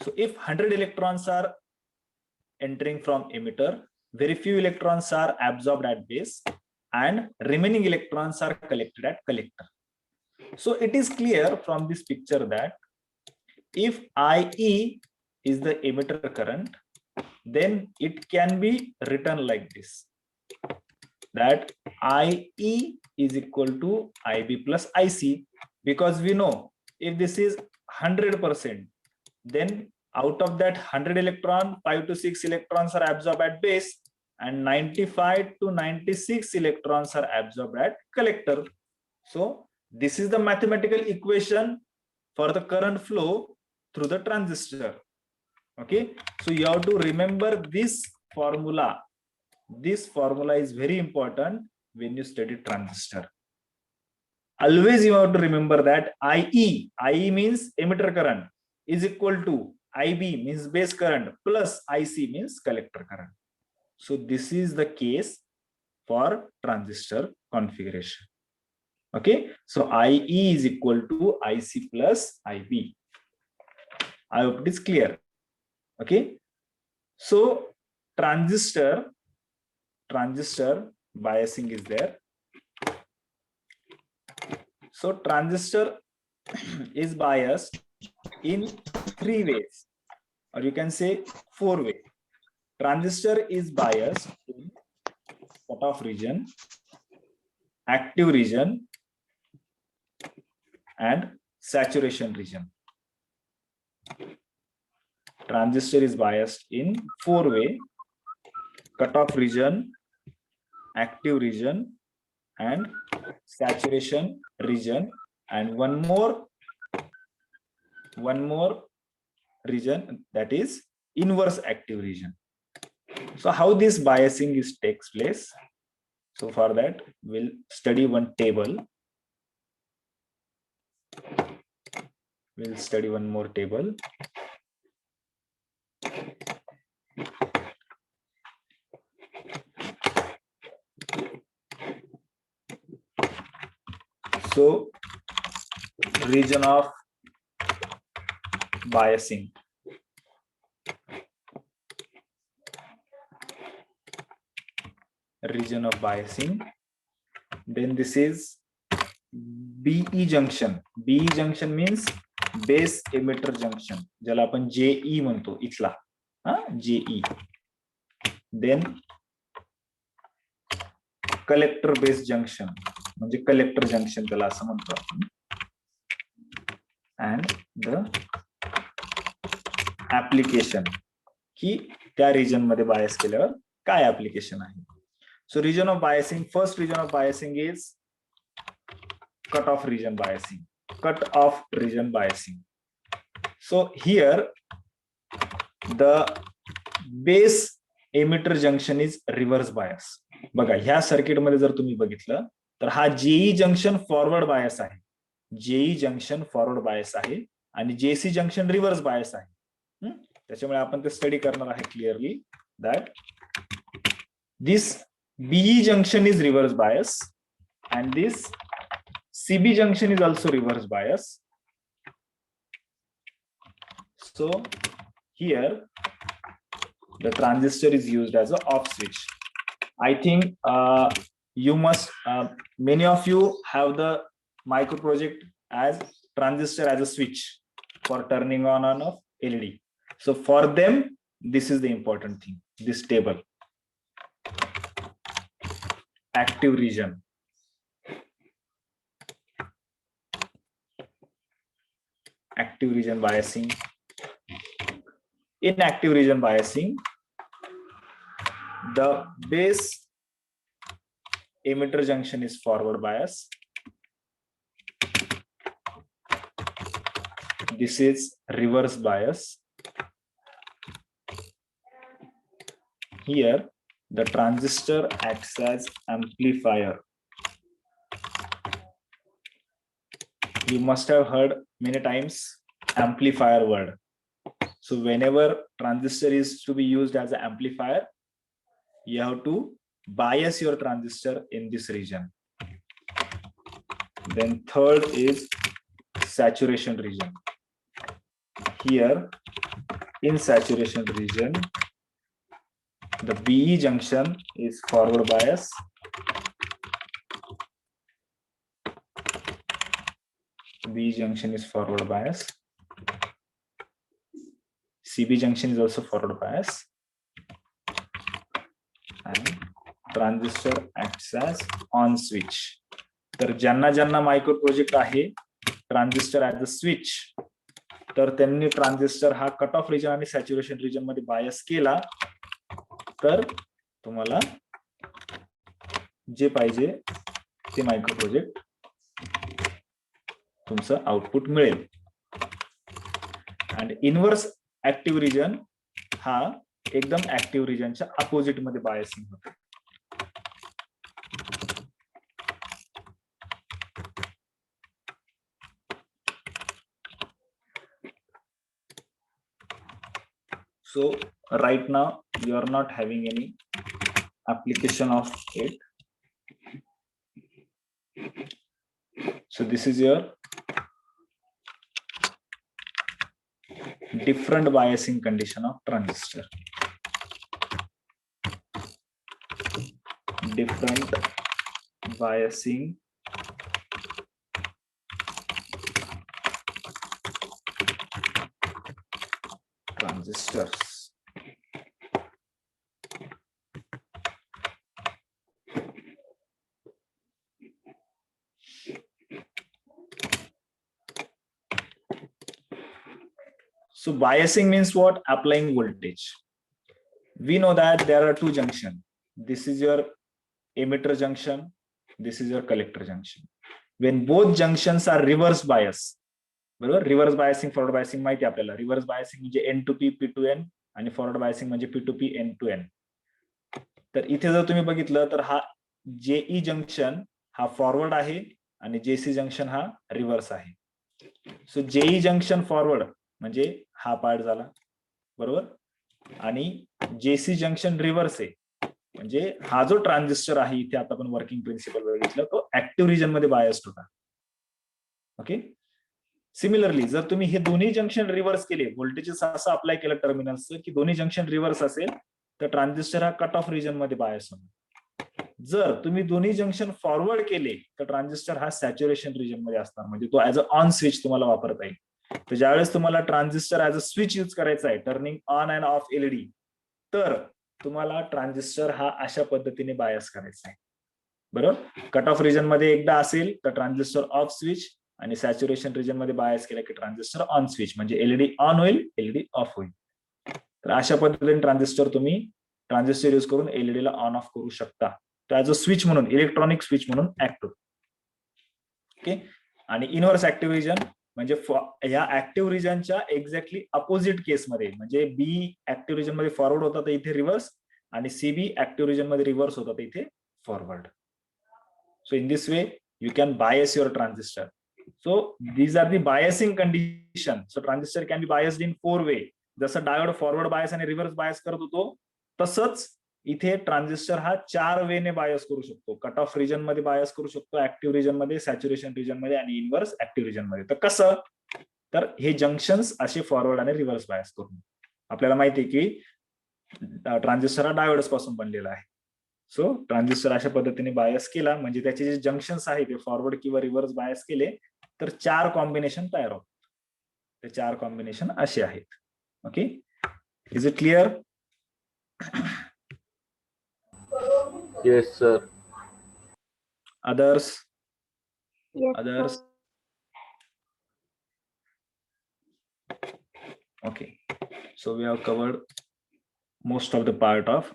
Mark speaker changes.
Speaker 1: So if 100 electrons are entering from emitter, very few electrons are absorbed at base and remaining electrons are collected at collector. So it is clear from this picture that if IE is the emitter current, then it can be written like this, that IE is equal to IB plus IC, because we know if this is 100%, then out of that 100 electron, 5 to 6 electrons are absorbed at base and 95 to 96 electrons are absorbed at collector. So this is the mathematical equation for the current flow through the transistor. Okay, so you have to remember this formula. This formula is very important when you study transistor. Always you have to remember that IE means emitter current, is equal to IB means base current plus IC means collector current. So this is the case for transistor configuration. Okay, so IE is equal to IC plus IB. I hope it is clear. Okay, so transistor biasing is there. So transistor is biased in 3 ways, or you can say 4 ways. Transistor is biased in cutoff region, active region, and saturation region. Transistor is biased in 4 ways: cutoff region, active region, and saturation region, and one more region, that is inverse active region. So how this biasing takes place? So for that we'll study one table. We'll study one more table. So region of biasing. Region of biasing. Then this is BE junction. BE junction means base emitter junction, ज्याला आपण JE म्हणतो इथला, JE. Then collector base junction, म्हणजे collector junction त्याला असं म्हणतो आपण. And the application, की त्या region मध्ये bias केल्यावर काय application आहे. So region of biasing, first region of biasing is cutoff region biasing. Cutoff region biasing. So here the base emitter junction is reverse bias. बघा ह्या सर्किट मध्ये जर तुम्ही बघितलं तर हा JE जंक्शन फॉरवर्ड बायस आहे, JE जंक्शन फॉरवर्ड बायस आहे आणि JC जंक्शन रिव्हर्स बायस आहे. त्याच्यामुळे आपण ते स्टडी करणार आहे clearly that this BE junction is reverse bias and this CB junction is also reverse bias. So here the transistor is used as an off switch. I think you must many of you have the micro project as transistor as a switch for turning on and off LED. So for them this is the important thing, this table. Active region, active region biasing. In active region biasing, the base emitter junction is forward bias. This is reverse bias. Here the transistor acts as amplifier. You must have heard many times amplifier word. So whenever transistor is to be used as an amplifier, you have to bias your transistor in this region. Then third is saturation region. Here in saturation region, the BE junction is forward bias. BE junction is forward bias. CB junction is also forward bias. And transistor acts as on switch. तर ज्यांना ज्यांना micro project आहे transistor as a switch, तर त्यांनी transistor हा cut off region आणि saturation region मध्ये बायस केला तर तुम्हाला जे पाहिजे ते मायक्रो प्रोजेक्ट तुमचं आउटपुट मिळेल. आणि इनव्हर्स ऍक्टिव्ह रिजन हा एकदम ऍक्टिव्ह रिजनच्या अपोजिट मध्ये बायसिंग होतं. So right now you are not having any application of it. So this is your different biasing condition of transistor. Different biasing transistors. So biasing means what? Applying voltage. We know that there are two junctions. This is your emitter junction. This is your collector junction. When both junctions are reverse bias, बरोबर, reverse biasing forward biasing माहिती आपल्याला. Reverse biasing म्हणजे N to P P to N आणि forward biasing म्हणजे P to P N to N. तर इथे जर तुम्ही बघितलं तर हा JE जंक्शन हा फॉरवर्ड आहे आणि JC जंक्शन हा रिव्हर्स आहे. सो JE जंक्शन फॉरवर्ड म्हणजे हा पार्ट झाला, बरोबर, आणि JC जंक्शन रिव्हर्स आहे म्हणजे हा जो ट्रान्झिस्टर आहे इथे आता आपण वर्किंग प्रिन्सिपल बघितलं तो ऍक्टिव्ह रिजन मध्ये बायस्ड होता. ओके. सिमिलरली जर तुम्ही हे दोन्ही जंक्शन रिव्हर्स केले, व्होल्टेजेस असं अप्लाय केलं टर्मिनल्सचं की दोन्ही जंक्शन रिव्हर्स असेल तर ट्रान्झिस्टर हा कट ऑफ रिजन मध्ये बायस होणार. जर तुम्ही दोन्ही जंक्शन फॉरवर्ड केले तर ट्रान्झिस्टर हा सॅच्युरेशन रिजन मध्ये असणार म्हणजे तो ऍज अ ऑन स्विच तुम्हाला वापरता येईल. तर ज्यावेळेस तुम्हाला transistor as a switch use करायचा आहे, turning on and of LED, तर तुम्हाला ट्रान्झिस्टर हा अशा पद्धतीने बायस करायचा आहे, बरोबर. कट ऑफ रिजन मध्ये एकदा असेल तर ट्रान्झिस्टर ऑफ स्विच आणि सॅच्युरेशन रिजन मध्ये बायस केला की ट्रान्झिस्टर ऑन स्विच म्हणजे एलईडी ऑन होईल, एलईडी ऑफ होईल. तर अशा पद्धतीने ट्रान्झिस्टर तुम्ही ट्रान्झिस्टर यूज करून एलईडी ला ऑन ऑफ करू शकता. तर ऍज अ स्विच म्हणून, इलेक्ट्रॉनिक स्विच म्हणून ऍक्ट होतो. ओके. आणि इनव्हर्स ऍक्टिव्ह रिजन म्हणजे ह्या ऍक्टिव्ह रिजनच्या एक्झॅक्टली अपोजिट केसमध्ये, म्हणजे बी ऍक्टिव्ह रिजन मध्ये फॉरवर्ड होता तर इथे रिव्हर्स आणि सीबी ऍक्टिव्ह रिजन मध्ये रिव्हर्स होता तर इथे forward. So in this way you can bias your transistor. So these are the biasing condition. So transistor can be biased in 4 way. जसं डायोड फॉरवर्ड बायस आणि reverse bias करत होतो तसंच इथे ट्रान्झिस्टर हा 4 वे ने बायस करू शकतो. कट ऑफ रिजन मध्ये बायस करू शकतो, ऍक्टिव्ह रिजन मध्ये, सॅच्युरेशन रिजन मध्ये आणि इनव्हर्स ऍक्टिव्ह रिजन मध्ये. तर कसं? तर हे जंक्शन्स असे फॉरवर्ड आणि रिव्हर्स बायस करून. आपल्याला माहिती आहे की ट्रान्झिस्टर हा डायोड्स पासून बनलेला आहे. सो ट्रान्झिस्टर अशा पद्धतीने बायस केला म्हणजे त्याचे जे जंक्शन्स आहेत ते फॉरवर्ड किंवा रिव्हर्स बायस केले तर 4 कॉम्बिनेशन तयार होतात. ते 4 कॉम्बिनेशन असे आहेत. Okay. Is it clear?
Speaker 2: Yes sir.
Speaker 1: Others?
Speaker 3: Yes,
Speaker 1: Others?
Speaker 3: sir.
Speaker 1: Okay. So we have covered most of the part of